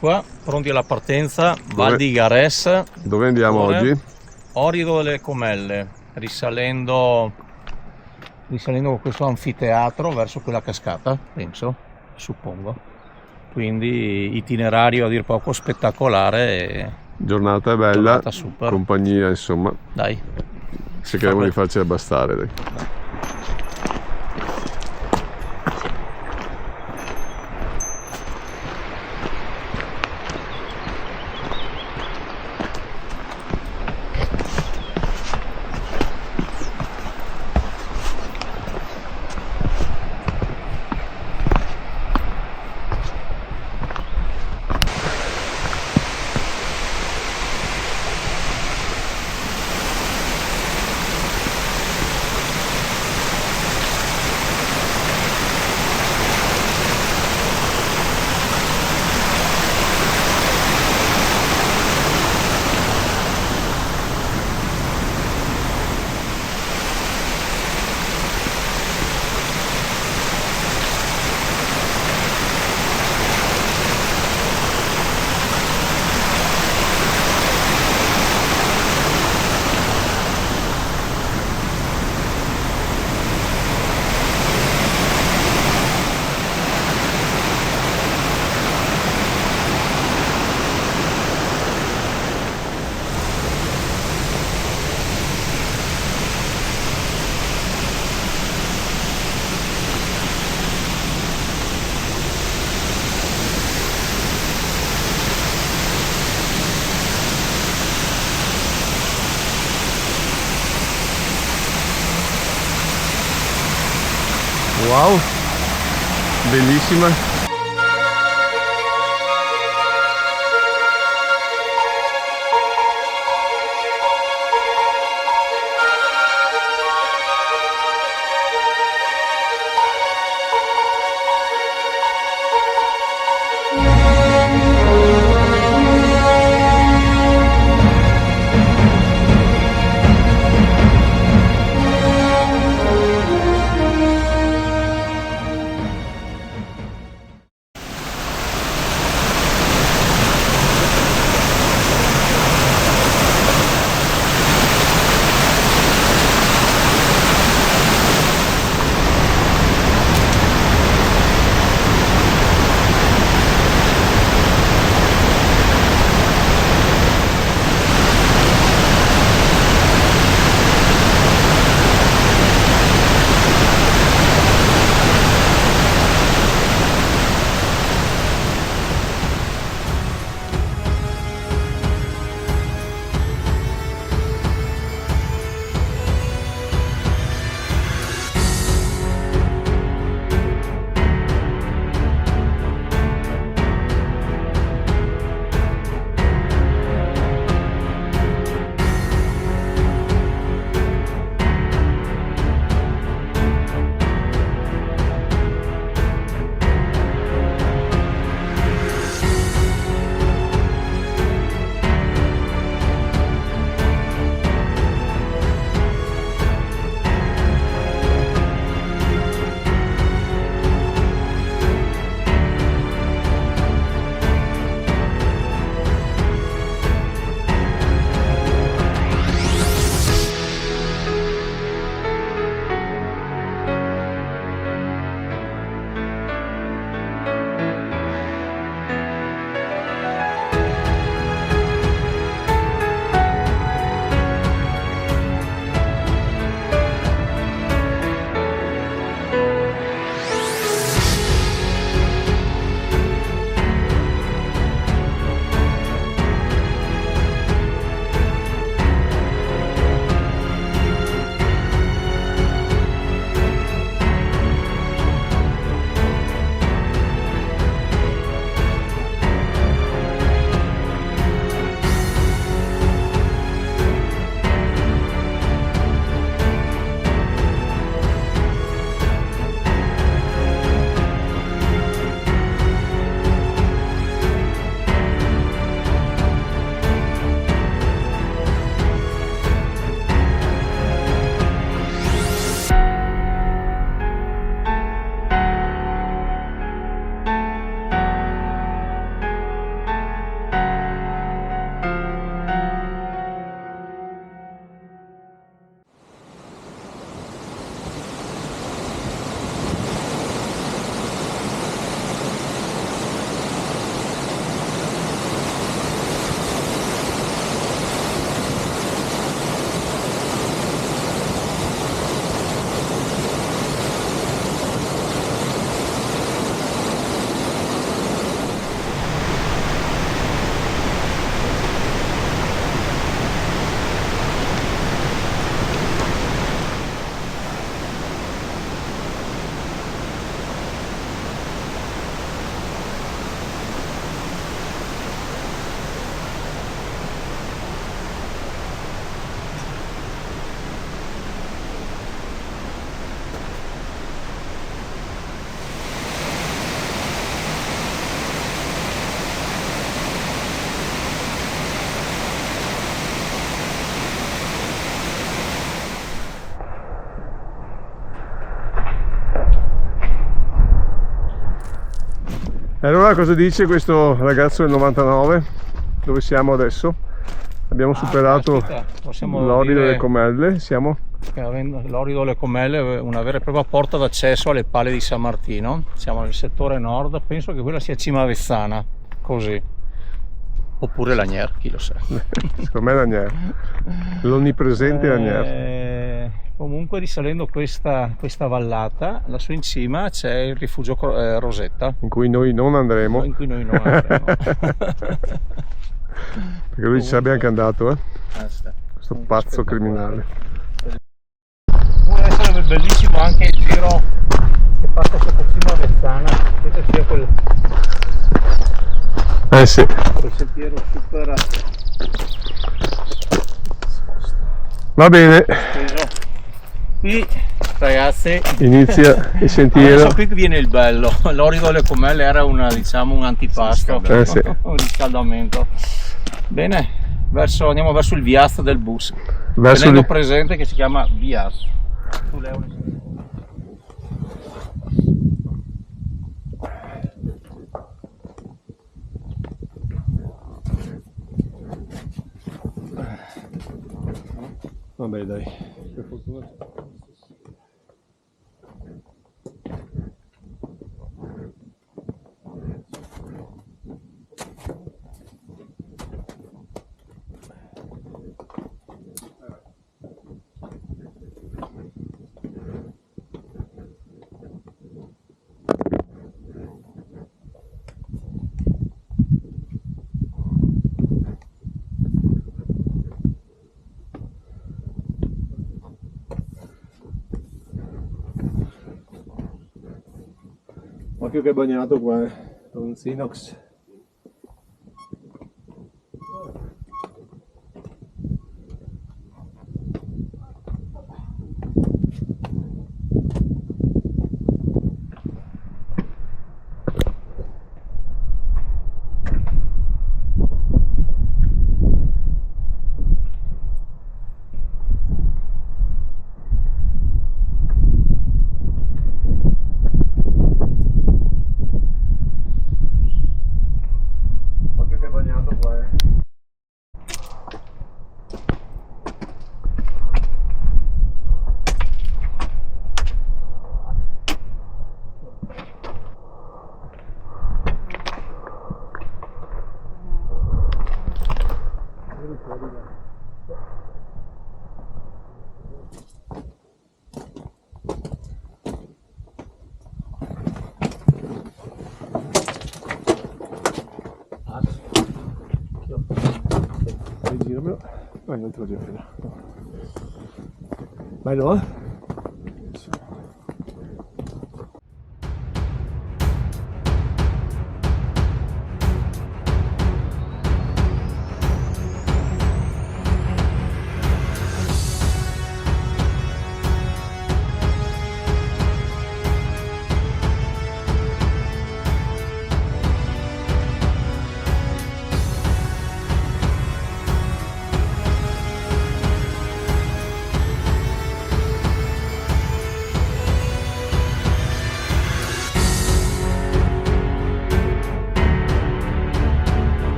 Qua, pronti alla partenza, Val di Gares. Dove andiamo oggi? Orido delle Comelle, risalendo con questo anfiteatro verso quella cascata, penso, suppongo. Quindi itinerario a dir poco spettacolare e Giornata bella, giornata super. compagnia insomma, Dai. cercheremo di farci abbastare. Dai. Wow, bellissima. E allora cosa dice questo ragazzo del 99? Dove siamo adesso? Abbiamo superato aspetta, possiamo l'Orido dire delle Comelle, siamo? L'Orido delle Comelle è una vera e propria porta d'accesso alle Pale di San Martino. Siamo nel settore nord, penso che quella sia Cima Avezzana, così. Oppure Lanier, chi lo sa. Secondo me Lanier, l'onnipresente Lanier. Comunque risalendo questa vallata, lassù in cima c'è il rifugio Rosetta. In cui noi non andremo. In cui noi non andremo. Perché lui ci sarebbe anche andato, Sì. questo pazzo criminale. Può essere bellissimo anche il giro che passa sotto Cima Avezzana, questo sia quel Sì. sentiero super Va bene, steso. Qui ragazzi inizia il sentiero. adesso qui viene il bello. L'Orido delle Comelle era un antipasto, Sì. un riscaldamento. Bene, andiamo verso il viazzo del bus, tenendo presente che si chiama viazzo. Vabbè dai, per fortuna. Occhio che è bagnato qua, con Sinox. Non te lo dico più. Bello, eh?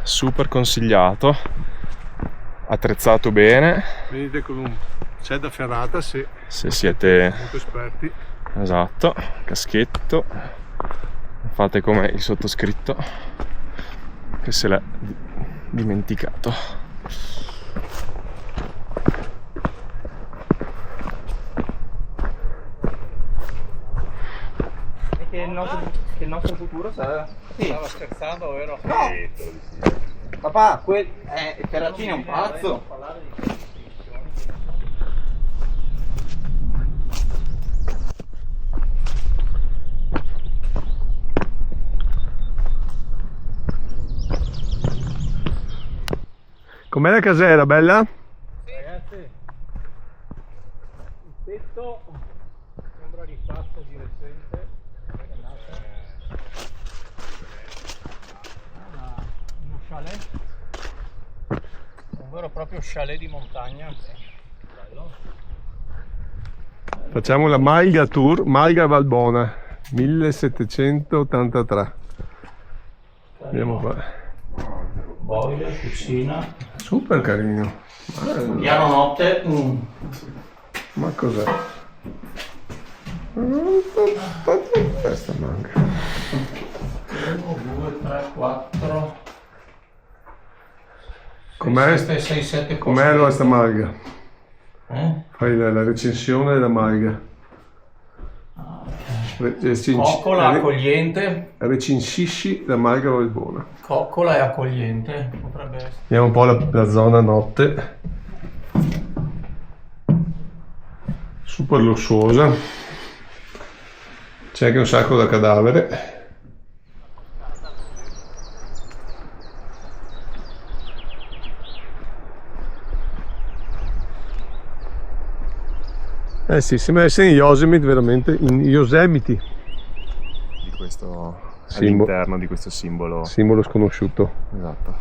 Super consigliato, attrezzato bene. Venite con un set da ferrata se siete molto esperti. Esatto, caschetto, fate come il sottoscritto che se l'è dimenticato. E che il nostro futuro sarà... Sì. Stava scherzando, vero? No! Papà, Terracini è un pazzo! Com'è la casera, bella? Ragazzi, il tetto sembra rifatto di recente. Uno chalet, un vero e proprio chalet di montagna. Bello. Facciamo la Malga Tour, Malga Valbona, 1783. Andiamo qua. Boiler, cucina, Super carino. piano notte. Ma cos'è? Questa manca. 1, 2, 3, 4. Com'è? 6, 7 Com'è questa Malga? Eh? Fai la recensione della Malga. Coccola accogliente. Recensisci la Malga Valbona. Coccola e accogliente. Potrebbe essere. Vediamo un po' la zona notte. Super lussuosa. C'è anche un sacco da cadavere. Eh sì, sembra essere in Yosemite, veramente, in Yosemite. Di questo Simbolo. all'interno di questo simbolo. Simbolo sconosciuto. Esatto.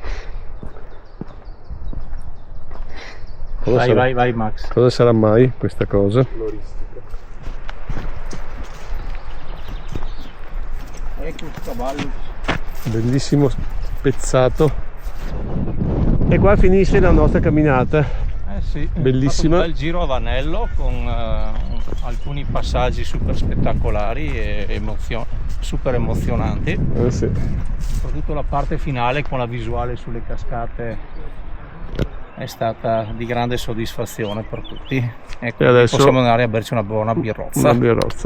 Cosa Vai, sarà? vai, vai Max. Cosa sarà mai questa cosa? Ecco il cavallo. Bellissimo spezzato. E qua finisce la nostra camminata. Sì, Bellissima. Un bel giro a Vanello con alcuni passaggi super spettacolari e super emozionanti. Sì. Soprattutto la parte finale con la visuale sulle cascate è stata di grande soddisfazione per tutti. Ecco, E adesso possiamo andare a berci una buona birrozza. una birrozza.